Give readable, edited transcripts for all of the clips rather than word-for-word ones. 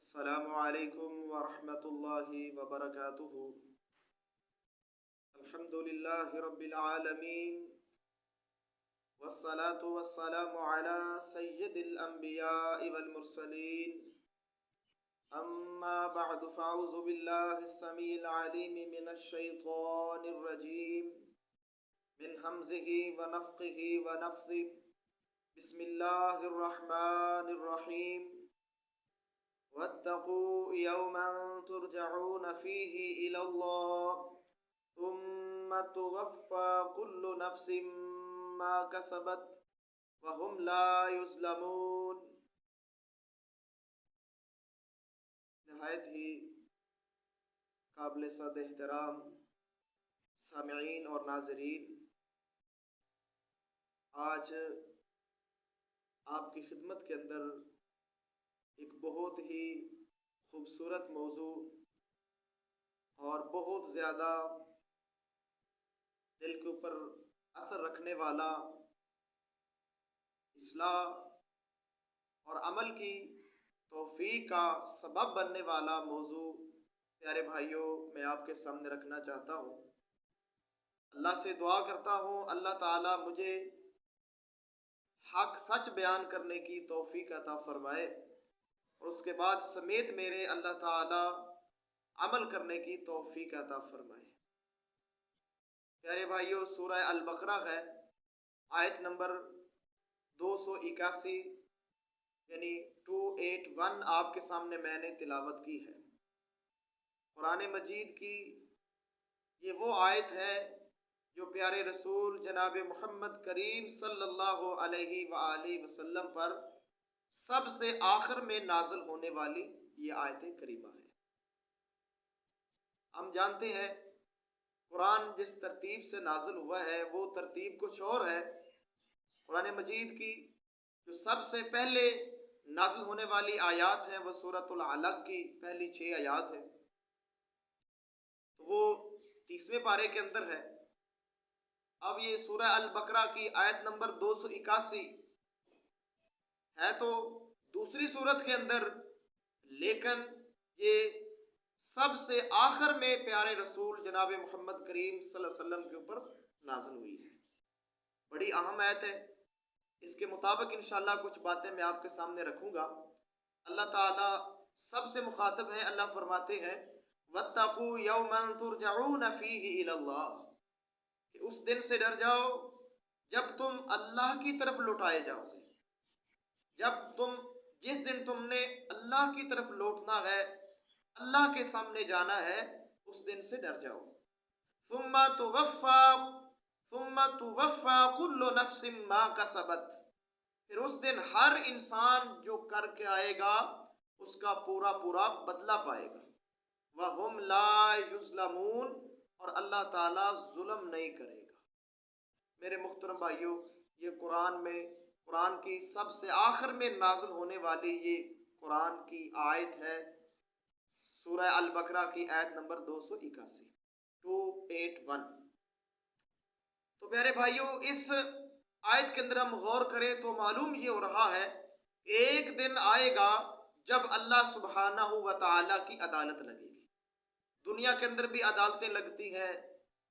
السلام علیکم ورحمۃ اللہ وبرکاتہ۔ الحمد للہ رب العالمین والصلاة والسلام علی سید الانبیاء والمرسلین، اما بعد فاعوذ باللہ السمیع العلیم من الشیطان الرجیم من حمزہ ونفخہ ونفثہ۔ بسم اللہ الرحمن الرحیم۔ واتقوا يوما ترجعون فيه إلى الله ثم توفى كل نفس ما كسبت وهم لا يظلمون۔ نہایت ہی قابل صد احترام سامعین اور ناظرین، آج آپ کی خدمت کے اندر ایک بہت ہی خوبصورت موضوع اور بہت زیادہ دل کے اوپر اثر رکھنے والا، اصلاح اور عمل کی توفیق کا سبب بننے والا موضوع پیارے بھائیوں میں آپ کے سامنے رکھنا چاہتا ہوں۔ اللہ سے دعا کرتا ہوں اللہ تعالیٰ مجھے حق سچ بیان کرنے کی توفیق عطا فرمائے، اور اس کے بعد سمیت میرے اللہ تعالی عمل کرنے کی توفیق عطا فرمائے۔ پیارے بھائیوں، سورہ البقرہ ہے، آیت نمبر 281 یعنی 281 آپ کے سامنے میں نے تلاوت کی ہے۔ قرآن مجید کی یہ وہ آیت ہے جو پیارے رسول جناب محمد کریم صلی اللہ علیہ وآلہ وسلم پر سب سے آخر میں نازل ہونے والی یہ آیت کریمہ ہے۔ ہم جانتے ہیں قرآن جس ترتیب سے نازل ہوا ہے وہ ترتیب کچھ اور ہے۔ قرآن مجید کی جو سب سے پہلے نازل ہونے والی آیات ہیں وہ سورۃ العلق کی پہلی 6 آیات ہیں، وہ 30ویں پارے کے اندر ہے۔ اب یہ سورہ البقرہ کی آیت نمبر 281 ہے تو دوسری صورت کے اندر، لیکن یہ سب سے آخر میں پیارے رسول جناب محمد کریم صلی اللہ علیہ وسلم کے اوپر نازل ہوئی ہے۔ بڑی اہم آیت ہے، اس کے مطابق انشاءاللہ کچھ باتیں میں آپ کے سامنے رکھوں گا۔ اللہ تعالیٰ سب سے مخاطب ہیں، اللہ فرماتے ہیں وَاتَّقُوا يَوْمًا تُرْجَعُونَ فِيهِ إِلَى اللَّهِ، کہ اس دن سے ڈر جاؤ جب تم اللہ کی طرف لوٹائے جاؤ گے، جس دن تم نے اللہ کی طرف لوٹنا ہے، اللہ کے سامنے جانا ہے، اس دن سے ڈر جاؤ۔ ثم توفى كل نفس ما كسبت، پھر اس دن ہر انسان جو کر کے آئے گا اس کا پورا پورا بدلہ پائے گا۔ وَهُمْ لَا يُظْلَمُونَ، اور اللہ تعالیٰ ظلم نہیں کرے گا۔ میرے محترم بھائیوں، یہ قرآن کی سب سے آخر میں نازل ہونے والی یہ قرآن کی آیت ہے، سورہ البقرہ کی آیت نمبر 281 281۔ تو پیارے بھائیوں، اس آیت کے اندر ہم غور کریں تو معلوم یہ ہو رہا ہے ایک دن آئے گا جب اللہ سبحانہ و تعالیٰ کی عدالت لگے گی۔ دنیا کے اندر بھی عدالتیں لگتی ہیں،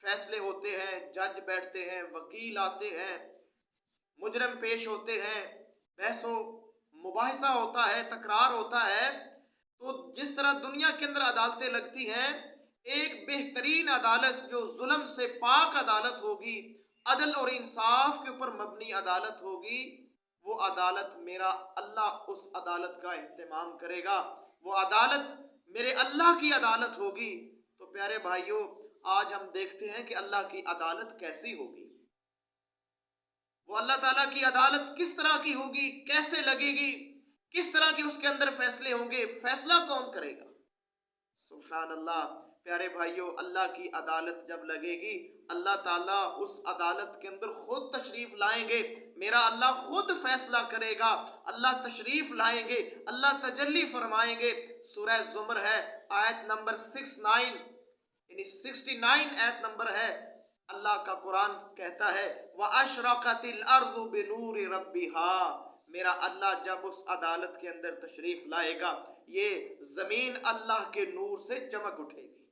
فیصلے ہوتے ہیں، جج بیٹھتے ہیں، وکیل آتے ہیں، مجرم پیش ہوتے ہیں، بحث و مباحثہ ہوتا ہے، تکرار ہوتا ہے۔ تو جس طرح دنیا کے اندر عدالتیں لگتی ہیں، ایک بہترین عدالت جو ظلم سے پاک عدالت ہوگی، عدل اور انصاف کے اوپر مبنی عدالت ہوگی، وہ عدالت میرا اللہ اس عدالت کا اہتمام کرے گا، وہ عدالت میرے اللہ کی عدالت ہوگی۔ تو پیارے بھائیوں، آج ہم دیکھتے ہیں کہ اللہ کی عدالت کیسی ہوگی، وہ اللہ تعالیٰ کی عدالت کس طرح کی ہوگی، کیسے لگے گی، کس طرح کے اس کے اندر فیصلے ہوں گے، فیصلہ کون کرے گا۔ سبحان اللہ۔ پیارے بھائیوں، اللہ کی عدالت جب لگے گی، اللہ تعالیٰ اس عدالت کے اندر خود تشریف لائیں گے، میرا اللہ خود فیصلہ کرے گا، اللہ تشریف لائیں گے، اللہ تجلی فرمائیں گے۔ سورہ زمر ہے، آیت نمبر 69 یعنی 69 آیت نمبر ہے۔ اللہ کا قرآن کہتا ہے وَأَشْرَقَتِ الْأَرْضُ بِنُورِ رَبِّهَا، میرا اللہ جب اس عدالت کے اندر تشریف لائے گا، یہ زمین اللہ کے نور سے چمک اٹھے گی.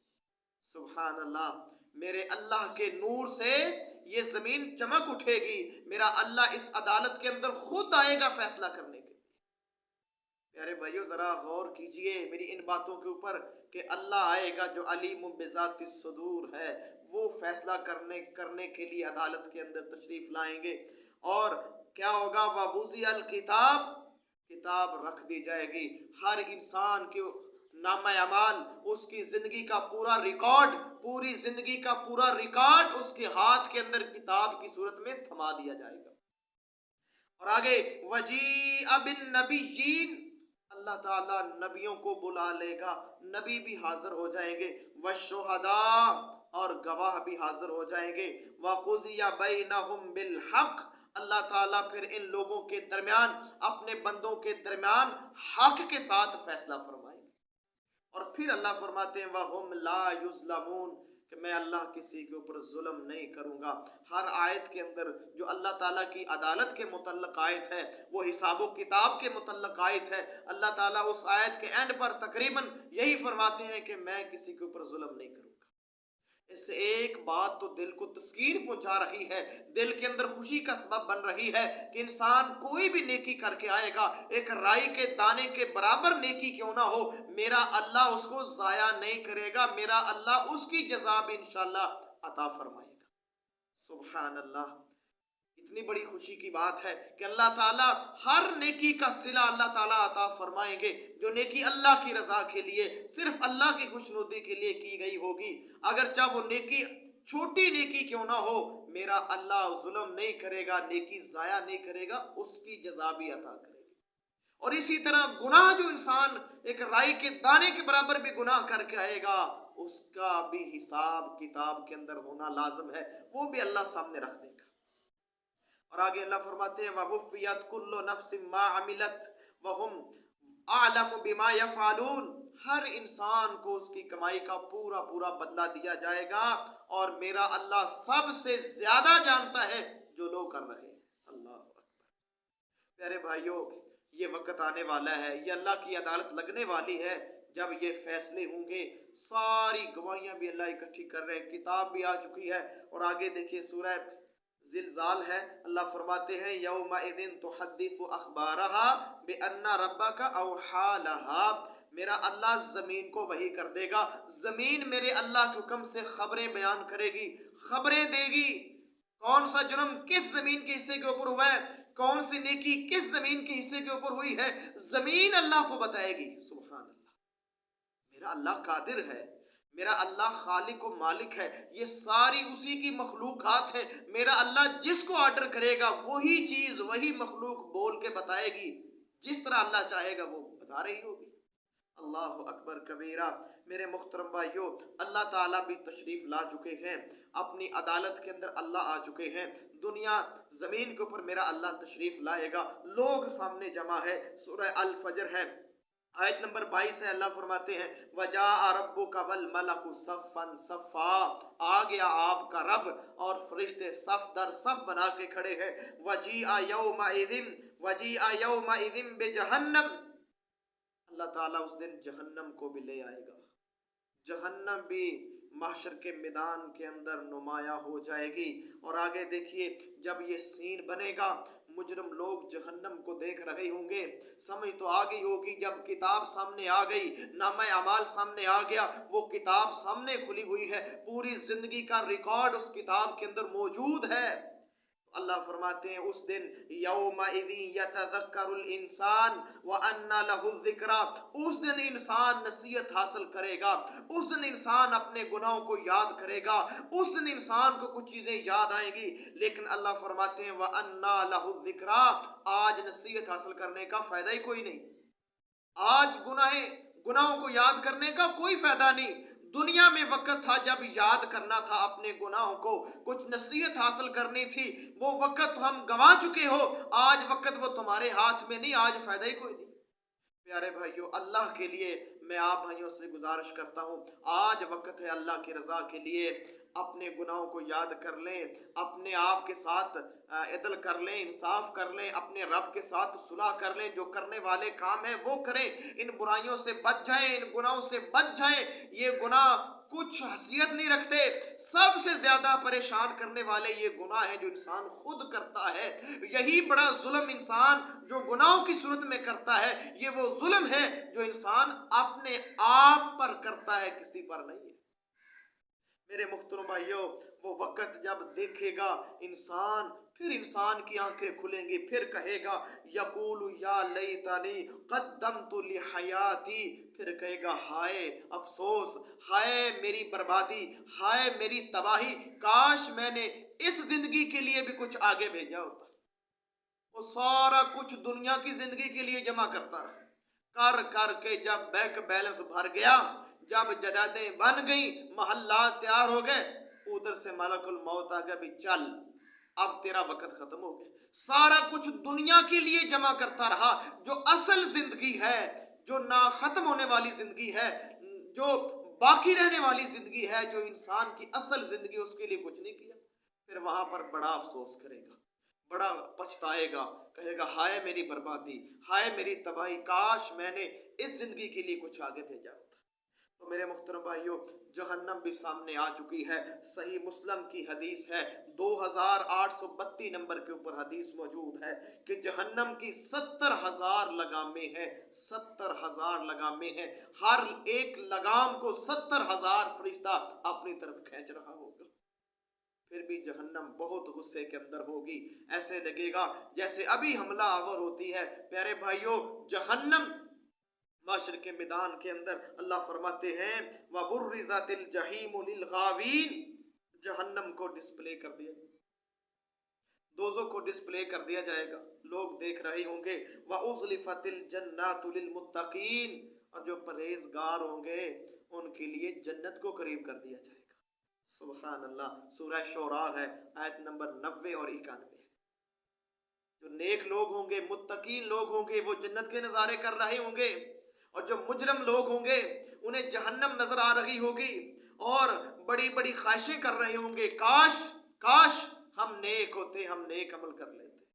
سبحان اللہ. میرے اللہ کے نور سے یہ زمین چمک اٹھے گی. میرا اللہ اس عدالت کے اندر خود آئے گا فیصلہ کرنے کے لیے. پیارے بھائیو ذرا غور کیجئے میری ان باتوں کے اوپر کہ اللہ آئے گا جو علیم بذات الصدور ہے، وہ فیصلہ کرنے کے لیے عدالت کے اندر تشریف لائیں گے. اور کیا ہوگا؟ وَوُضِعَ الْكِتَابُ، کتاب رکھ دی جائے گی. ہر انسان کے نامہ اعمال، اس کی زندگی کا پورا ریکارڈ، پوری زندگی کا پورا ریکارڈ اس کے ہاتھ کے اندر کتاب کی صورت میں تھما دیا جائے گا. اور آگے وَجِیءَ بِالنَّبِیِّینَ، اللہ تعالیٰ نبیوں کو بلا لے گا، نبی بھی حاضر ہو جائیں گے. وَالشُّہَدَاء، اور گواہ بھی حاضر ہو جائیں گے. وَقُضِیَ بَیْنَهُم بِالْحَقِّ، اللہ تعالیٰ پھر ان لوگوں کے درمیان، اپنے بندوں کے درمیان حق کے ساتھ فیصلہ فرمائیں گے. اور پھر اللہ فرماتے ہیں وَهُمْ لَا يُظْلَمُونَ، کہ میں اللہ کسی کے اوپر ظلم نہیں کروں گا. ہر آیت کے اندر جو اللہ تعالیٰ کی عدالت کے متعلق آیت ہے، وہ حساب و کتاب کے متعلق آیت ہے. اللہ تعالیٰ اس آیت کے اینڈ پر تقریباً یہی فرماتے ہیں کہ میں کسی کے اوپر ظلم نہیں کروں گا. اس سے ایک بات تو دل کو تسکین پہنچا رہی ہے، دل کے اندر خوشی کا سبب بن رہی ہے کہ انسان کوئی بھی نیکی کر کے آئے گا، ایک رائی کے دانے کے برابر نیکی کیوں نہ ہو، میرا اللہ اس کو ضائع نہیں کرے گا، میرا اللہ اس کی جزا بھی انشاءاللہ عطا فرمائے گا. سبحان اللہ. اتنی بڑی خوشی کی بات ہے کہ اللہ تعالیٰ ہر نیکی کا صلہ اللہ تعالیٰ عطا فرمائیں گے. جو نیکی اللہ کی رضا کے لیے، صرف اللہ کی خوشنودی کے لیے کی گئی ہوگی، اگرچہ وہ نیکی چھوٹی نیکی کیوں نہ ہو، میرا اللہ ظلم نہیں کرے گا، نیکی ضائع نہیں کرے گا، اس کی جزا بھی عطا کرے گا. اور اسی طرح گناہ، جو انسان ایک رائی کے دانے کے برابر بھی گناہ کر کے آئے گا، اس کا بھی حساب کتاب کے اندر ہونا لازم ہے، وہ بھی اللہ سامنے رکھ دے گا. اور آگے اللہ فرماتے ہیں وَوُفِّيَتْ كُلُّ نَفْسٍ مَّا عَمِلَتْ وَهُمْ أَعْلَمُ بِمَا يَفْعَلُونَ، ہر انسان کو اس کی کمائی کا پورا پورا بدلہ دیا جائے گا، اور میرا اللہ سب سے زیادہ جانتا ہے جو لوگ کر رہے ہیں. اللہ اکبر. پیارے بھائیوں، یہ وقت آنے والا ہے، یہ اللہ کی عدالت لگنے والی ہے، جب یہ فیصلے ہوں گے. ساری گواہیاں بھی اللہ اکٹھی کر رہے ہیں، کتاب بھی آ چکی ہے. اور آگے دیکھیے سورہ زلزال ہے، اللہ فرماتے ہیں یومئذ تحدث اخبارها بان ربک اوحی لها، میرا اللہ زمین کو وحی کر دے گا، زمین میرے اللہ کے حکم سے خبریں بیان کرے گی، خبریں دے گی. کون سا جرم کس زمین کے حصے کے اوپر ہوا ہے، کون سی نیکی کس زمین کے حصے کے اوپر ہوئی ہے، زمین اللہ کو بتائے گی. سبحان اللہ. میرا اللہ قادر ہے، میرا اللہ خالق و مالک ہے، یہ ساری اسی کی مخلوقات ہے. میرا اللہ جس کو آرڈر کرے گا وہی چیز، وہی مخلوق بول کے بتائے گی، جس طرح اللہ چاہے گا وہ بتا رہی ہوگی. اللہ اکبر کبیرہ. میرے محترم بھائیوں، اللہ تعالیٰ بھی تشریف لا چکے ہیں، اپنی عدالت کے اندر اللہ آ چکے ہیں. دنیا زمین کے اوپر میرا اللہ تشریف لائے گا، لوگ سامنے جمع ہے. سورہ الفجر ہے، آیت نمبر 22 ہے. اللہ فرماتے ہیں وَجَاءَ رَبُّكَ وَالْمَلَكُ صَفًّا صَفًّا، آ گیا آپ کا رب اور فرشتے صف در صف بنا کے کھڑے ہیں. وَجِیءَ يَوْمَئِذٍ بِجَهَنَّمَ، اللہ تعالیٰ اس دن جہنم کو بھی لے آئے گا. جہنم بھی محشر کے میدان کے اندر نمایاں ہو جائے گی. اور آگے دیکھیے جب یہ سین بنے گا، مجرم لوگ جہنم کو دیکھ رہے ہوں گے. سمجھ تو آ گئی ہوگی، جب کتاب سامنے آ گئی، نامہ اعمال سامنے آ گیا، وہ کتاب سامنے کھلی ہوئی ہے، پوری زندگی کا ریکارڈ اس کتاب کے اندر موجود ہے. اللہ فرماتے ہیں اس دن یومئذ یتذکر الانسان وانى له الذکری، اس دن انسان نصیحت حاصل کرے گا، اس دن انسان اپنے گناہوں کو یاد کرے گا، اس دن انسان کو کچھ چیزیں یاد آئیں گی. لیکن اللہ فرماتے ہیں وانى له الذکری، آج نصیحت حاصل کرنے کا فائدہ ہی کوئی نہیں. آج گناہوں کو یاد کرنے کا کوئی فائدہ نہیں. دنیا میں وقت تھا جب یاد کرنا تھا اپنے گناہوں کو، کچھ نصیحت حاصل کرنی تھی، وہ وقت ہم گنوا چکے ہو. آج وقت وہ تمہارے ہاتھ میں نہیں، آج فائدہ ہی کوئی نہیں. پیارے بھائیوں، اللہ کے لیے میں آپ بھائیوں سے گزارش کرتا ہوں، آج وقت ہے اللہ کی رضا کے لیے. اپنے گناہوں کو یاد کر لیں، اپنے آپ کے ساتھ عدل کر لیں، انصاف کر لیں، اپنے رب کے ساتھ صلح کر لیں، جو کرنے والے کام ہیں وہ کریں، ان برائیوں سے بچ جائیں، ان گناہوں سے بچ جائیں۔ یہ گناہ کچھ حیثیت نہیں رکھتے، سب سے زیادہ پریشان کرنے والے یہ گناہ ہیں جو انسان خود کرتا ہے۔ یہی بڑا ظلم انسان جو گناہوں کی صورت میں کرتا ہے، یہ وہ ظلم ہے جو انسان اپنے آپ پر کرتا ہے، کسی پر نہیں ہے۔ میرے محترم بھائیوں، وہ وقت جب دیکھے گا انسان، پھر انسان کی آنکھیں کھلیں گی، پھر کہے گا یقول یا لیتنی قدمت لحیاتی، پھر کہے گا ہائے افسوس، ہائے میری بربادی، ہائے میری تباہی، کاش میں نے اس زندگی کے لیے بھی کچھ آگے بھیجا ہوتا۔ وہ سارا کچھ دنیا کی زندگی کے لیے جمع کرتا رہا، کر کر کے جب بینک بیلنس بھر گیا، جب جائیدادیں بن گئیں، محلات تیار ہو گئے، ادھر سے ملک الموت آ گیا، بھی چل اب تیرا وقت ختم ہو گیا۔ سارا کچھ دنیا کے لیے جمع کرتا رہا، جو اصل زندگی ہے، جو نہ ختم ہونے والی زندگی ہے، جو باقی رہنے والی زندگی ہے، جو انسان کی اصل زندگی، اس کے لیے کچھ نہیں کیا۔ پھر وہاں پر بڑا افسوس کرے گا، بڑا پچھتائے گا، کہے گا ہائے میری بربادی، ہائے میری تباہی، کاش میں نے اس زندگی کے لیے کچھ آگے بھیجا ہوتا۔ تو میرے محترم بھائیوں، جہنم بھی سامنے آ چکی ہے۔ صحیح مسلم کی حدیث ہے، 2832 نمبر کے اوپر حدیث موجود ہے کہ جہنم کی 70,000 لگامیں ہیں، 70,000 لگامیں ہیں، ہر ایک لگام کو 70,000 فرشتہ اپنی طرف کھینچ رہا ہوگا۔ پھر بھی جہنم بہت غصے کے اندر ہوگی، ایسے لگے گا جیسے ابھی حملہ آور ہوتی ہے۔ پیارے بھائیوں، جہنم معاشر کے میدان کے اندر اللہ فرماتے ہیں وَبُرِّزَتِ الْجَحِيمُ لِلْغَاوِينَ، جہنم کو ڈسپلے کر دیا جائے، دوزخ کو ڈسپلے کر دیا جائے گا، لوگ دیکھ رہے ہوں گے۔ وَأُزْلِفَتِ الْجَنَّاتُ لِلْمُتَّقِينَ، اور جو پرہیزگار ہوں گے ان کے لیے جنت کو قریب کر دیا جائے گا۔ سبحان اللہ، سورہ شعراء ہے، آیت نمبر 90 اور 91۔ جو نیک لوگ ہوں گے، متقین لوگ ہوں گے، وہ جنت کے نظارے کر رہے ہوں گے، اور جو مجرم لوگ ہوں گے انہیں جہنم نظر آ رہی ہوگی اور بڑی بڑی خواہشیں کر رہے ہوں گے، کاش کاش ہم نیک ہوتے، ہم نیک عمل کر لیتے۔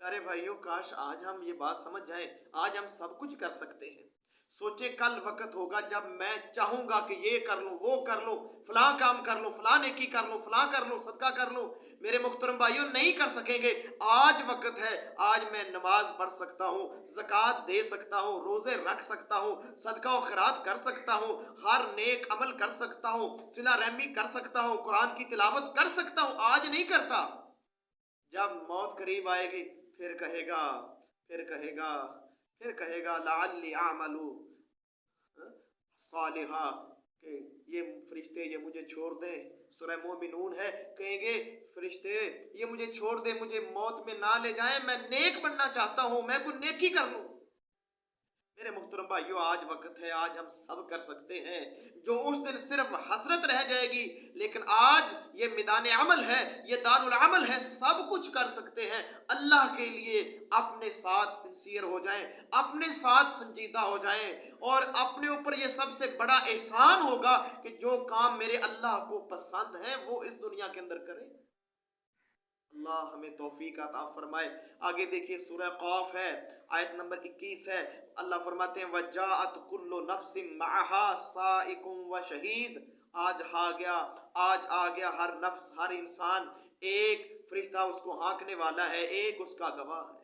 پیارے بھائیوں، کاش آج ہم یہ بات سمجھ جائیں، آج ہم سب کچھ کر سکتے ہیں۔ سوچیں کل وقت ہوگا جب میں چاہوں گا کہ یہ کر لوں، وہ کر لوں، فلاں کام کر لوں، فلاں نیکی کر لوں، فلاں کر لوں، صدقہ کر لوں، میرے محترم بھائیوں نہیں کر سکیں گے۔ آج وقت ہے، آج میں نماز پڑھ سکتا ہوں، زکوٰۃ دے سکتا ہوں، روزے رکھ سکتا ہوں، صدقہ و خیرات کر سکتا ہوں، ہر نیک عمل کر سکتا ہوں، صلہ رحمی کر سکتا ہوں، قرآن کی تلاوت کر سکتا ہوں، آج نہیں کرتا۔ جب موت قریب آئے گی پھر کہے گا لعلی اعمل صالحا، کہ یہ فرشتے یہ مجھے چھوڑ دیں۔ سورہ مومنون ہے، کہیں گے فرشتے یہ مجھے چھوڑ دیں، مجھے موت میں نہ لے جائیں، میں نیک بننا چاہتا ہوں، میں کوئی نیکی کر لوں۔ میرے محترم بھائیوں، آج وقت ہے، آج ہم سب کر سکتے ہیں، جو اس دن صرف حسرت رہ جائے گی، لیکن آج یہ میدان عمل ہے، یہ دار العمل ہے، سب کچھ کر سکتے ہیں۔ اللہ کے لیے اپنے ساتھ سنسیئر ہو جائیں، اپنے ساتھ سنجیدہ ہو جائیں، اور اپنے اوپر یہ سب سے بڑا احسان ہوگا کہ جو کام میرے اللہ کو پسند ہیں وہ اس دنیا کے اندر کریں۔ اللہ ہمیں توفیق عطا فرمائے۔ آگے دیکھیے سورہ قاف ہے، آیت نمبر 21 ہے، اللہ فرماتے ہیں وَجَاءَتْ كُلُّ نَفْسٍ مَعَهَا سَائِقٌ وَشَهِيدٌ، آج آ گیا ہر نفس، ہر انسان، ایک فرشتہ اس کو ہانکنے والا ہے، ایک اس کا گواہ ہے۔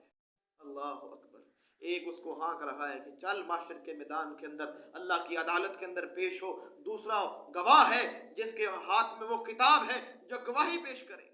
اللہ اکبر، ایک اس کو ہانک رہا ہے کہ چل معاشر کے میدان کے اندر اللہ کی عدالت کے اندر پیش ہو، دوسرا گواہ ہے جس کے ہاتھ میں وہ کتاب ہے جو گواہی پیش کرے۔